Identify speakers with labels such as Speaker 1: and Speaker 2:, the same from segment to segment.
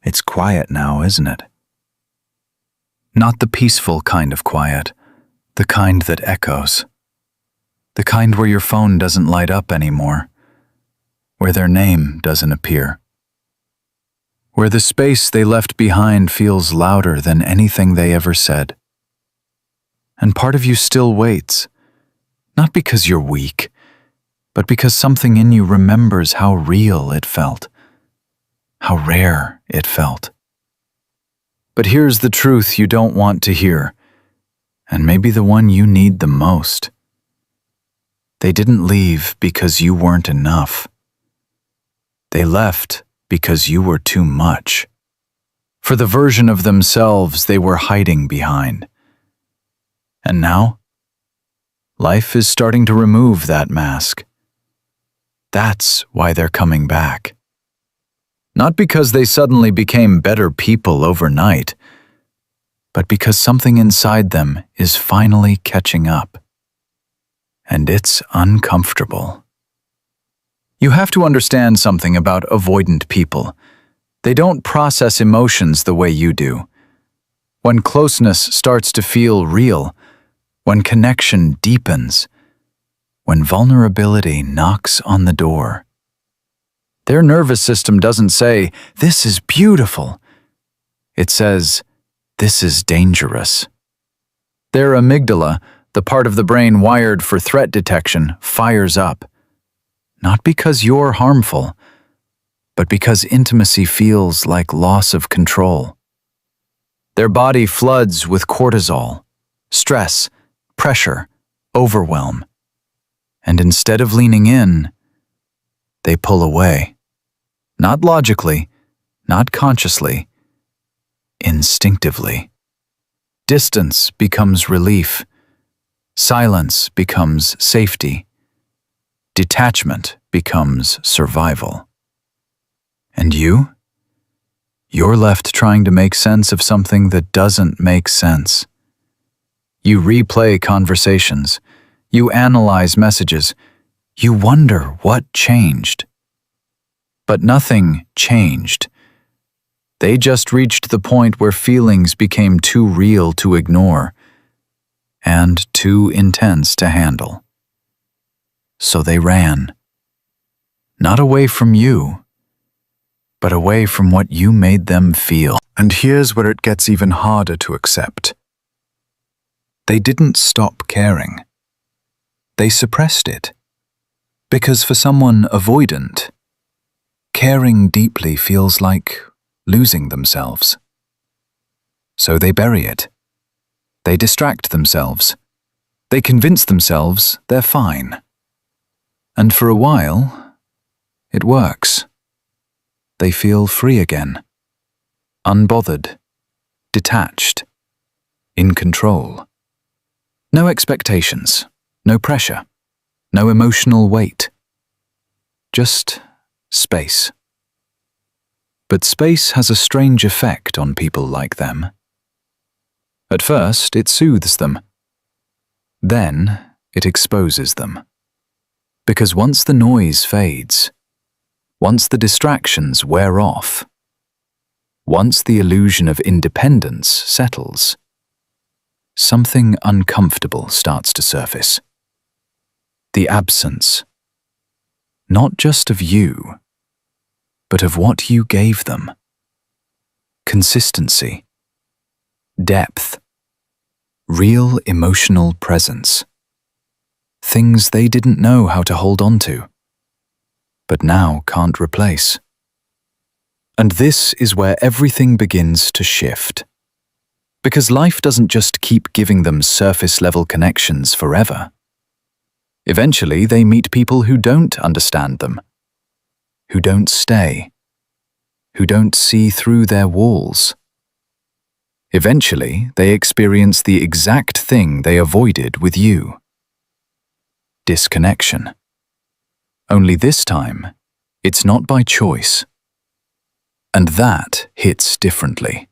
Speaker 1: It's quiet now, isn't it? Not the peaceful kind of quiet, the kind that echoes. The kind where your phone doesn't light up anymore, where their name doesn't appear, where the space they left behind feels louder than anything they ever said. And part of you still waits, not because you're weak, but because something in you remembers how real it felt, how rare it felt. But here's the truth you don't want to hear, and maybe the one you need the most. They didn't leave because you weren't enough. They left because you were too much, for the version of themselves they were hiding behind. And now, life is starting to remove that mask. That's why they're coming back. Not because they suddenly became better people overnight, but because something inside them is finally catching up. And it's uncomfortable. You have to understand something about avoidant people. They don't process emotions the way you do. When closeness starts to feel real, when connection deepens, when vulnerability knocks on the door, their nervous system doesn't say, "This is beautiful." It says, "This is dangerous." Their amygdala, the part of the brain wired for threat detection, fires up. Not because you're harmful, but because intimacy feels like loss of control. Their body floods with cortisol, stress, pressure, overwhelm. And instead of leaning in, they pull away. Not logically, not consciously, instinctively. Distance becomes relief. Silence becomes safety. Detachment becomes survival. And you? You're left trying to make sense of something that doesn't make sense. You replay conversations. You analyze messages. You wonder what changed. But nothing changed. They just reached the point where feelings became too real to ignore and too intense to handle. So they ran. Not away from you, but away from what you made them feel. And here's where it gets even harder to accept. They didn't stop caring. They suppressed it. Because for someone avoidant, caring deeply feels like losing themselves. So they bury it. They distract themselves. They convince themselves they're fine. And for a while, it works. They feel free again. Unbothered. Detached. In control. No expectations. No pressure. No emotional weight. Just space. But space has a strange effect on people like them. At first, it soothes them. Then, it exposes them. Because once the noise fades, once the distractions wear off, once the illusion of independence settles, something uncomfortable starts to surface. The absence, not just of you, but of what you gave them. Consistency, depth, real emotional presence. Things they didn't know how to hold on to, but now can't replace. And this is where everything begins to shift. Because life doesn't just keep giving them surface-level connections forever. Eventually, they meet people who don't understand them, who don't stay, who don't see through their walls. Eventually, they experience the exact thing they avoided with you. Disconnection. Only this time, it's not by choice. And that hits differently.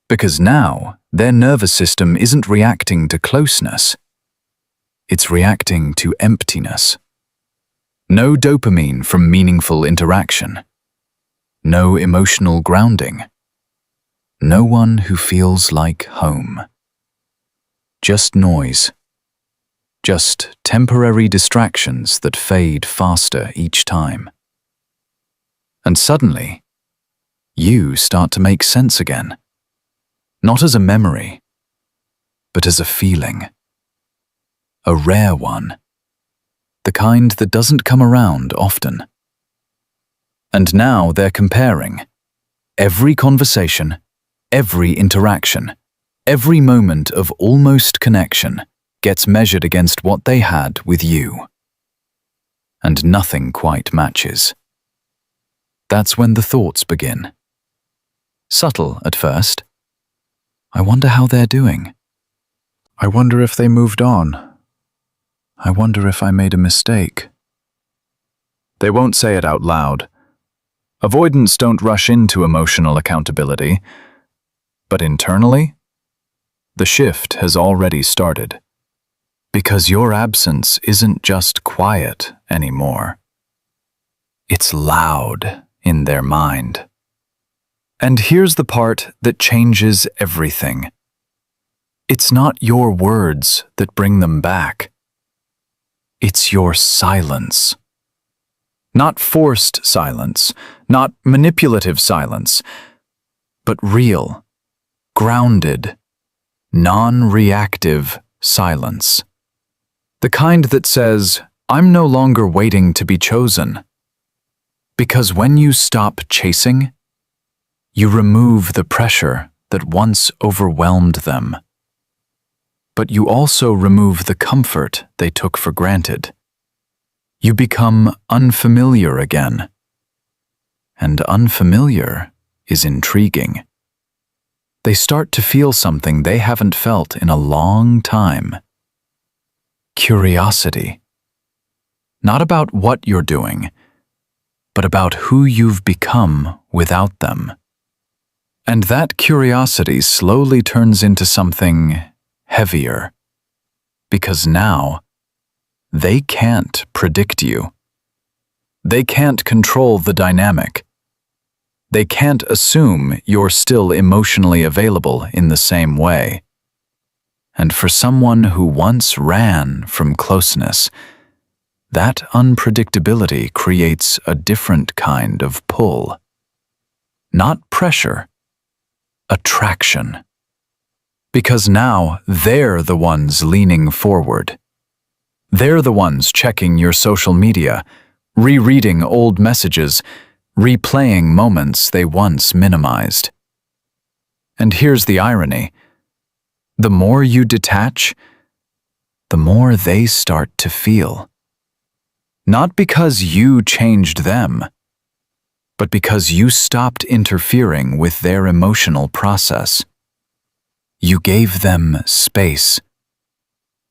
Speaker 1: Because now, their nervous system isn't reacting to closeness. It's reacting to emptiness. No dopamine from meaningful interaction. no emotional grounding, no one who feels like home. Just noise. Just temporary distractions that fade faster each time. And suddenly, you start to make sense again. Not as a memory, but as a feeling. A rare one. The kind that doesn't come around often. And now they're comparing. Every conversation, every interaction, every moment of almost connection gets measured against what they had with you. And nothing quite matches. That's when the thoughts begin. Subtle at first. I wonder how they're doing. I wonder if they moved on. I wonder if I made a mistake. They won't say it out loud. Avoidants don't rush into emotional accountability. But internally, the shift has already started. Because your absence isn't just quiet anymore. It's loud in their mind. And here's the part that changes everything. It's not your words that bring them back. It's your silence. Not forced silence, not manipulative silence, but real, grounded, non-reactive silence. The kind that says, I'm no longer waiting to be chosen. Because when you stop chasing, you remove the pressure that once overwhelmed them. But you also remove the comfort they took for granted. You become unfamiliar again. And unfamiliar is intriguing. They start to feel something they haven't felt in a long time. Curiosity. Not about what you're doing, but about who you've become without them. And that curiosity slowly turns into something heavier. Because now, they can't predict you. They can't control the dynamic. They can't assume you're still emotionally available in the same way. And for someone who once ran from closeness, that unpredictability creates a different kind of pull. Not pressure, attraction. Because now they're the ones leaning forward. They're the ones checking your social media, rereading old messages, replaying moments they once minimized. And here's the irony. The more you detach, the more they start to feel. Not because you changed them, but because you stopped interfering with their emotional process. You gave them space.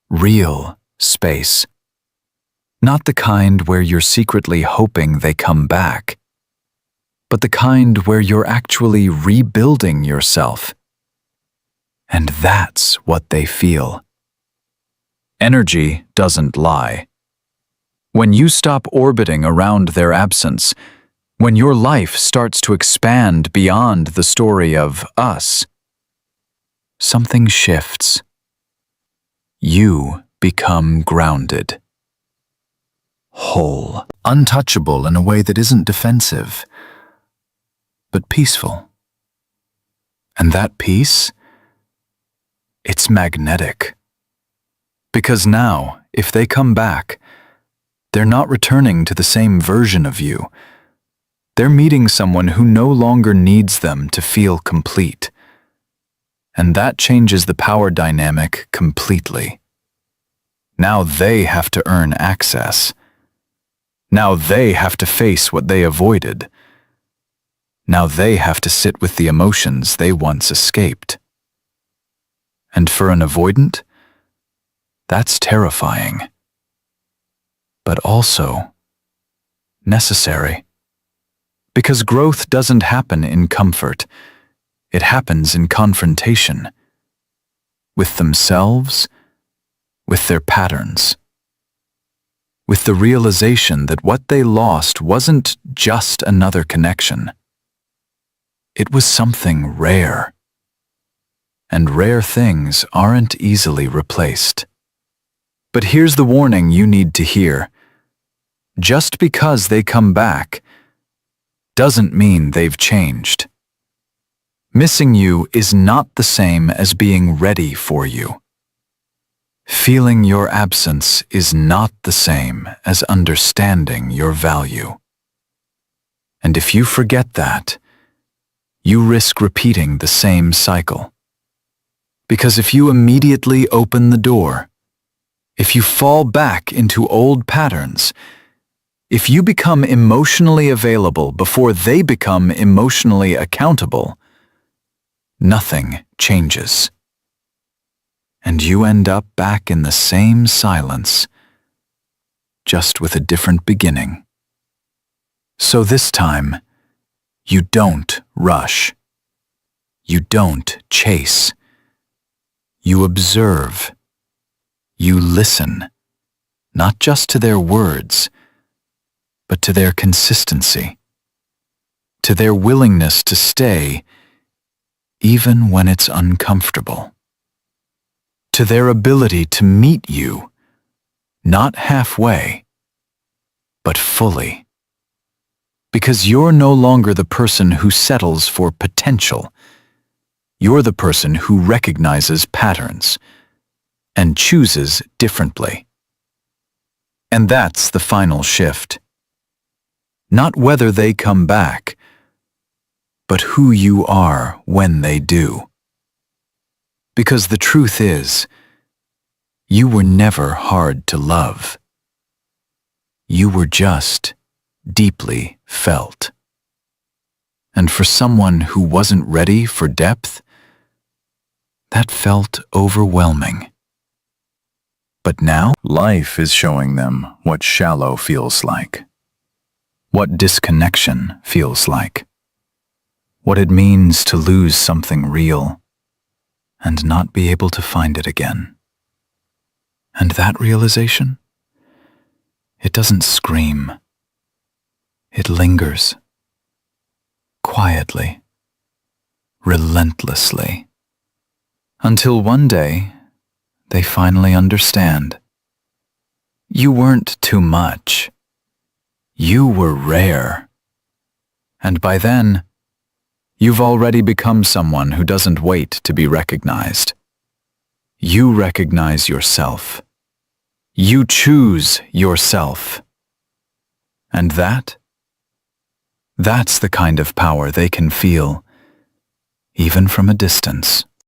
Speaker 1: Real space. Not the kind where you're secretly hoping they come back, but the kind where you're actually rebuilding yourself. And that's what they feel. Energy doesn't lie. When you stop orbiting around their absence, when your life starts to expand beyond the story of us, something shifts. You become grounded. Whole, untouchable in a way that isn't defensive, but peaceful. And that peace, it's magnetic. Because now, if they come back, they're not returning to the same version of you. They're meeting someone who no longer needs them to feel complete. And that changes the power dynamic completely. Now they have to earn access. Now they have to face what they avoided. Now they have to sit with the emotions they once escaped. And for an avoidant, that's terrifying. But also necessary. Because growth doesn't happen in comfort. It happens in confrontation. With themselves, with their patterns. With the realization that what they lost wasn't just another connection. It was something rare. And rare things aren't easily replaced. But here's the warning you need to hear. Just because they come back doesn't mean they've changed. Missing you is not the same as being ready for you. Feeling your absence is not the same as understanding your value. And if you forget that, you risk repeating the same cycle. Because if you immediately open the door, if you fall back into old patterns, if you become emotionally available before they become emotionally accountable, nothing changes. And you end up back in the same silence, just with a different beginning. So this time, you don't rush. You don't chase. You observe. You listen, not just to their words, but to their consistency, to their willingness to stay even when it's uncomfortable, to their ability to meet you, not halfway, but fully. Because you're no longer the person who settles for potential. You're the person who recognizes patterns and chooses differently. And that's the final shift. Not whether they come back, but who you are when they do. Because the truth is, you were never hard to love. You were just deeply felt. And for someone who wasn't ready for depth, that felt overwhelming. But now, life is showing them what shallow feels like, what disconnection feels like, what it means to lose something real and not be able to find it again. And that realization, it doesn't scream. It lingers, quietly, relentlessly, until one day they finally understand. You weren't too much. You were rare. And by then, you've already become someone who doesn't wait to be recognized. You recognize yourself. You choose yourself. And that's the kind of power they can feel, even from a distance.